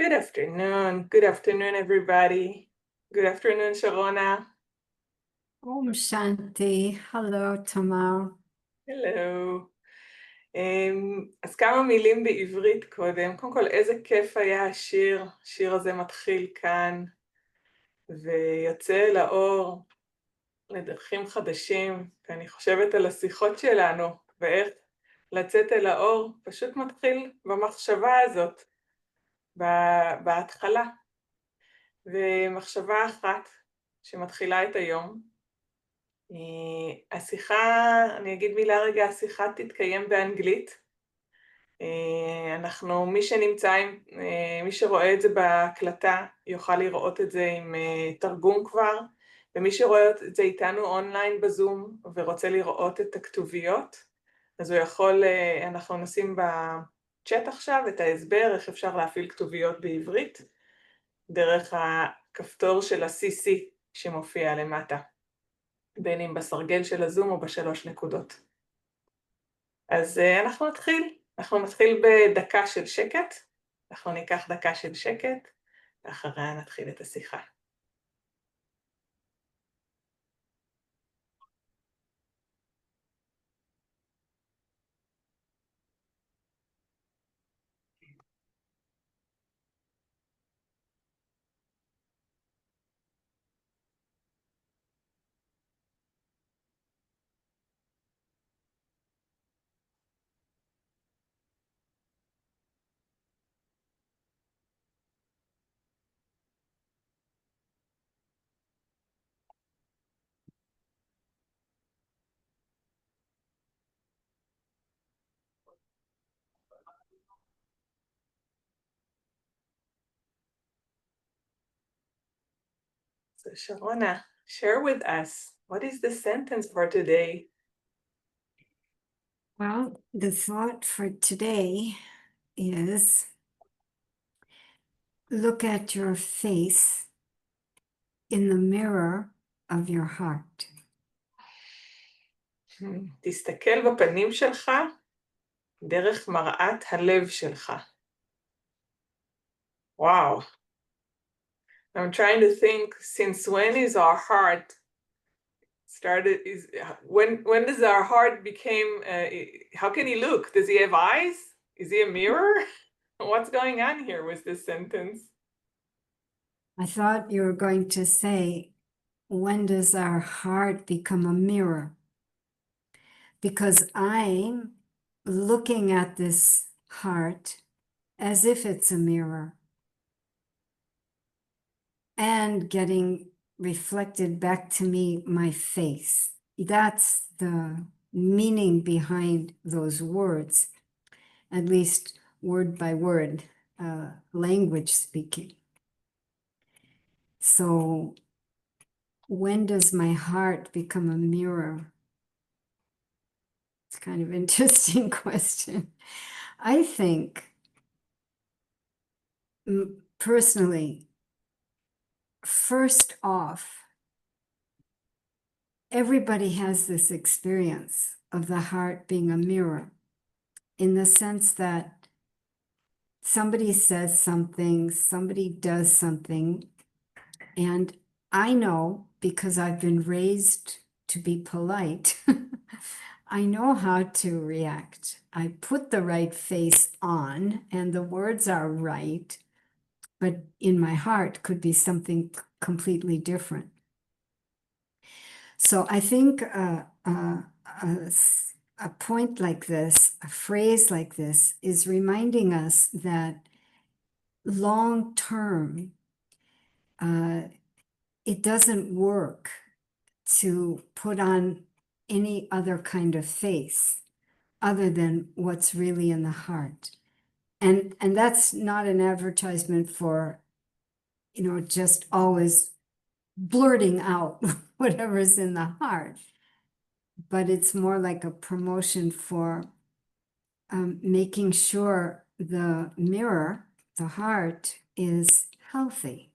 Good afternoon, everybody. Good afternoon, Sharona. Om Shanti. Hello, Tamar. Hello. אז כמה מילים בעברית קודם. קודם כל, איזה כיף היה השיר. השיר הזה מתחיל כאן, ויוצא לאור לדרכים חדשים, ואני חושבת על השיחות שלנו, ואיך לצאת אל האור פשוט מתחיל במחשבה הזאת, בהתחלה. ומחשבה אחת שמתחילה את היום, השיחה, אני אגיד מילה רגע, השיחה תתקיים באנגלית. מי שנמצא, מי שרואה את זה בהקלטה יוכל לראות את זה עם תרגום כבר, ומי שרואה את זה איתנו אונליין בזום ורוצה לראות את הכתוביות, אז הוא יכול, אנחנו נשים בצ'אט עכשיו את ההסבר, איך אפשר להפעיל כתוביות בעברית, דרך הכפתור של ה-CC שמופיע למטה. בין אם בסרגל של הזום או בשלוש נקודות. אז אנחנו נתחיל בדקה של שקט, אנחנו ניקח דקה של שקט, ואחריה נתחיל את השיחה. So Sharona, share with us, what is the sentence for today? Well, the thought for today is look at your face in the mirror of your heart. תסתכל בפנים שלך דרך מראת הלב שלך. Wow. I'm trying to think, since when is our heart started, when does our heart became, how can he look? Does he have eyes? Is he a mirror? What's going on here with this sentence? I thought you were going to say, when does our heart become a mirror? Because I'm looking at this heart as if it's a mirror and getting reflected back to me my face. That's the meaning behind those words, at least word by word, language speaking. So when does my heart become a mirror? It's kind of an interesting question. I think, personally, first off, everybody has this experience of the heart being a mirror, in the sense that somebody says something, somebody does something, and I know, because I've been raised to be polite, I know how to react. I put the right face on, and the words are right, but in my heart could be something completely different. So I think a point like this, a phrase like this, is reminding us that long term, it doesn't work to put on any other kind of face other than what's really in the heart. And that's not an advertisement for, just always blurting out whatever's in the heart, but it's more like a promotion for making sure the mirror, the heart, is healthy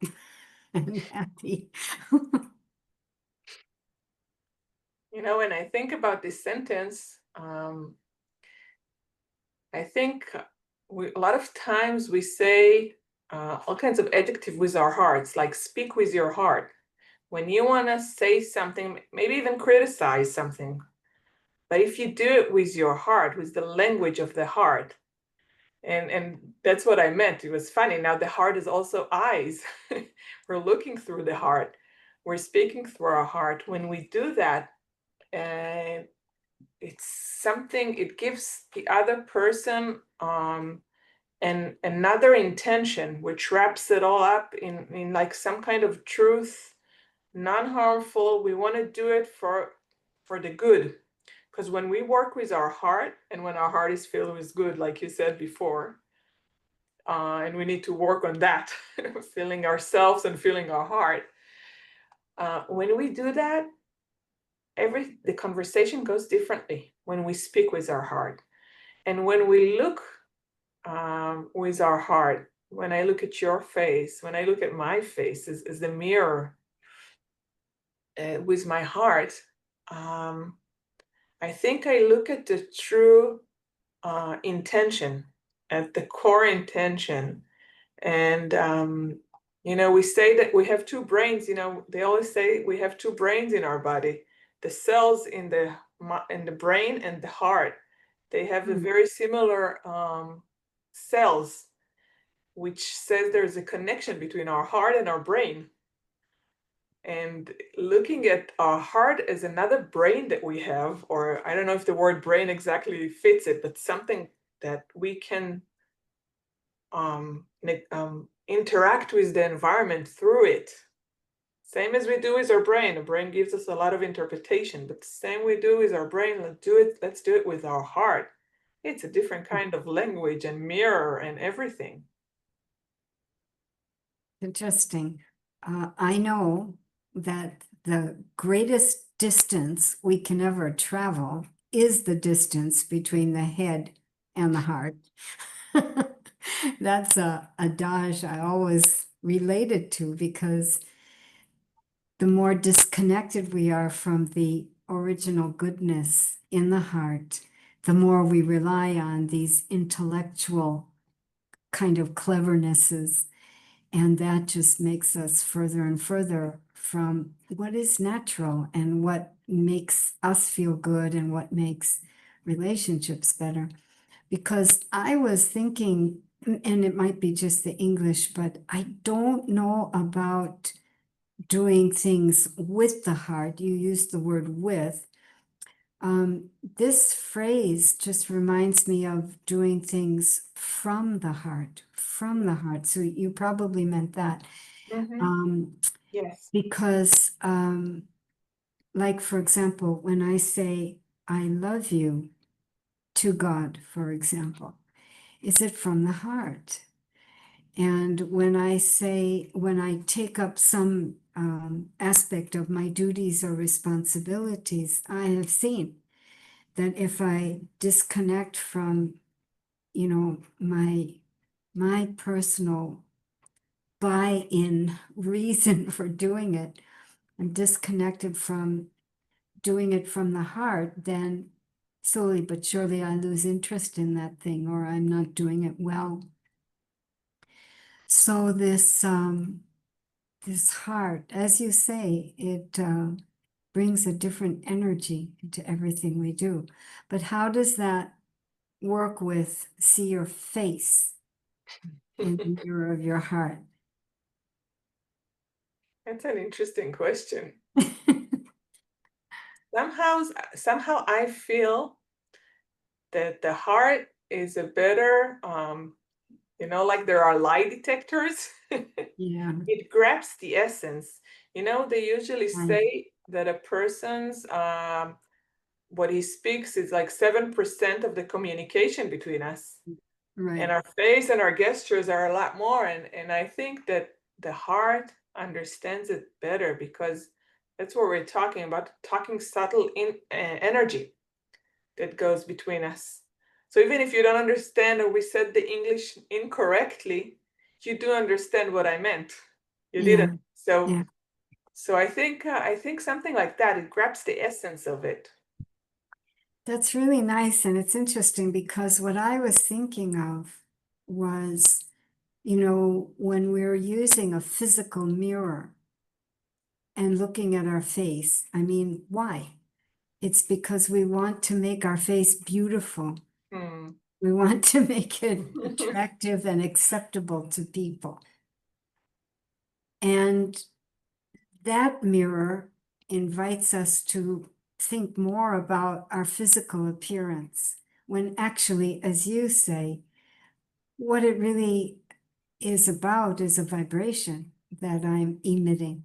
and happy. When I think about this sentence, I think a lot of times we say all kinds of adjectives with our hearts, like speak with your heart. When you want to say something, maybe even criticize something, but if you do it with your heart, with the language of the heart, and that's what I meant. It was funny. Now the heart is also eyes. We're looking through the heart. We're speaking through our heart. When we do that, it's something, it gives the other person and another intention, which wraps it all up in like some kind of truth, non-harmful. We want to do it for the good. Because when we work with our heart, and when our heart is filled with good, like you said before, and we need to work on that, feeling ourselves and feeling our heart. When we do that, the conversation goes differently when we speak with our heart. And when we look with our heart, when I look at your face, when I look at my face as the mirror with my heart, I think I look at the true intention, at the core intention. And, we say that we have two brains, they always say we have two brains in our body, the cells in the brain and the heart. They have a very similar cells, which says there's a connection between our heart and our brain. And looking at our heart as another brain that we have, or I don't know if the word brain exactly fits it, but something that we can interact with the environment through it. Same as we do with our brain. The brain gives us a lot of interpretation, but the same we do with our brain, let's do it with our heart. It's a different kind of language and mirror and everything. Interesting. I know that the greatest distance we can ever travel is the distance between the head and the heart. That's a adage I always related to, because the more disconnected we are from the original goodness in the heart, the more we rely on these intellectual kind of clevernesses. And that just makes us further and further from what is natural and what makes us feel good and what makes relationships better. Because I was thinking, and it might be just the English, but I don't know about doing things with the heart. You used the word with. This phrase just reminds me of doing things from the heart, from the heart. So you probably meant that. Yes. Because, like, for example, when I say, I love you to God, for example, is it from the heart? And when I take up some aspect of my duties or responsibilities, I have seen that if I disconnect from, my personal buy-in reason for doing it, I'm disconnected from doing it from the heart, then slowly but surely I lose interest in that thing, or I'm not doing it well. So this heart, as you say, it brings a different energy into everything we do. But how does that work with see your face in the mirror of your heart? That's an interesting question. Somehow I feel that the heart is a better, like there are lie detectors. Yeah, It grabs the essence. They usually right, say that a person's what he speaks is like 7% of the communication between us. And right. our face and our gestures are a lot more. And I think that the heart understands it better, because that's what we're talking about, talking subtle energy that goes between us. So even if you don't understand, or we said the English incorrectly, you do understand what I meant. You didn't. Yeah, So yeah. I think something like that, it grabs the essence of it. That's really nice. And it's interesting because what I was thinking of was, when we're using a physical mirror and looking at our face, I mean, why? It's because we want to make our face beautiful. Hmm. We want to make it attractive and acceptable to people. And that mirror invites us to think more about our physical appearance, when actually, as you say, what it really is about is a vibration that I'm emitting.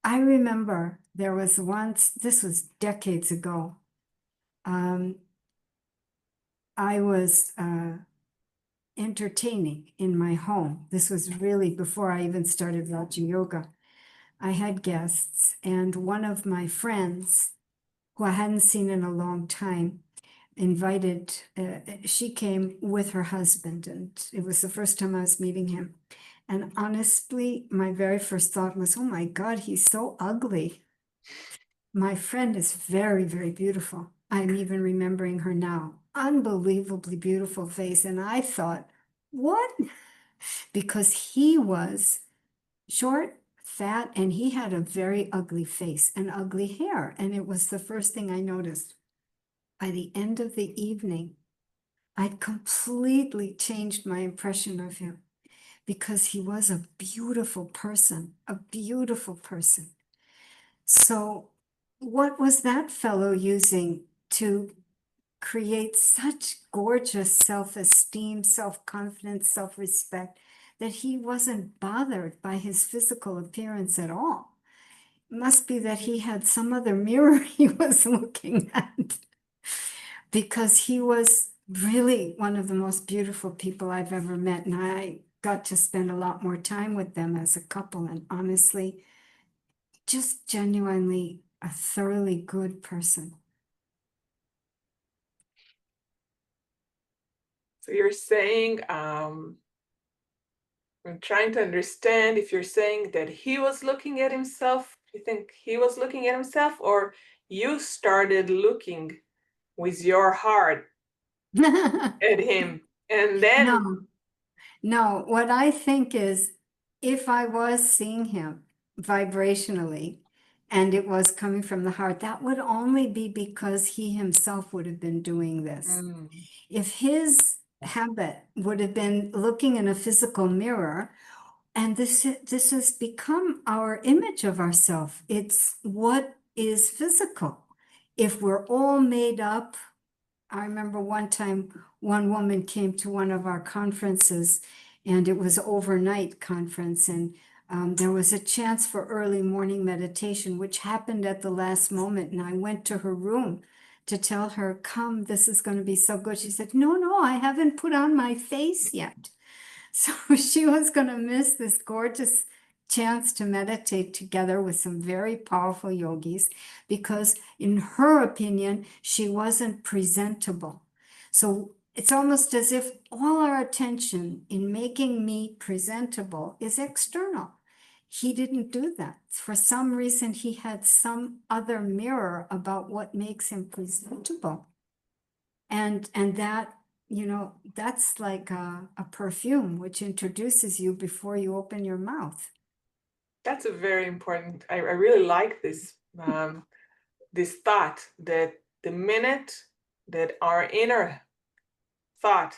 I remember there was once, this was decades ago, I was entertaining in my home. This was really before I even started Raja Yoga. I had guests, and one of my friends, who I hadn't seen in a long time, invited, she came with her husband, and it was the first time I was meeting him. And honestly, my very first thought was, oh my God, he's so ugly. My friend is very, very beautiful. I'm even remembering her now. Unbelievably beautiful face. And I thought, what? Because he was short, fat, and he had a very ugly face and ugly hair. And it was the first thing I noticed. By the end of the evening, I'd completely changed my impression of him because he was a beautiful person, a beautiful person. So what was that fellow using to create such gorgeous self-esteem, self-confidence, self-respect that he wasn't bothered by his physical appearance at all? It must be that he had some other mirror he was looking at, because he was really one of the most beautiful people I've ever met. And I got to spend a lot more time with them as a couple. And honestly, just genuinely a thoroughly good person. So you're saying, I'm trying to understand if you're saying that he was looking at himself. You think he was looking at himself, or you started looking with your heart at him, and then No, no, what I think is, if I was seeing him vibrationally and it was coming from the heart, that would only be because he himself would have been doing this. mm, If his habit would have been looking in a physical mirror, and this has become our image of ourselves. It's what is physical. If we're all made up, I remember one time one woman came to one of our conferences, and it was overnight conference, and there was a chance for early morning meditation, which happened at the last moment. And I went to her room to tell her, come, this is going to be so good. She said, no, no, I haven't put on my face yet. So she was going to miss this gorgeous chance to meditate together with some very powerful yogis, because in her opinion, she wasn't presentable. So it's almost as if all our attention in making me presentable is external. He didn't do that. For some reason, he had some other mirror about what makes him presentable. And that, that's like a perfume which introduces you before you open your mouth. that's a very important. I really like this this thought that the minute that our inner thought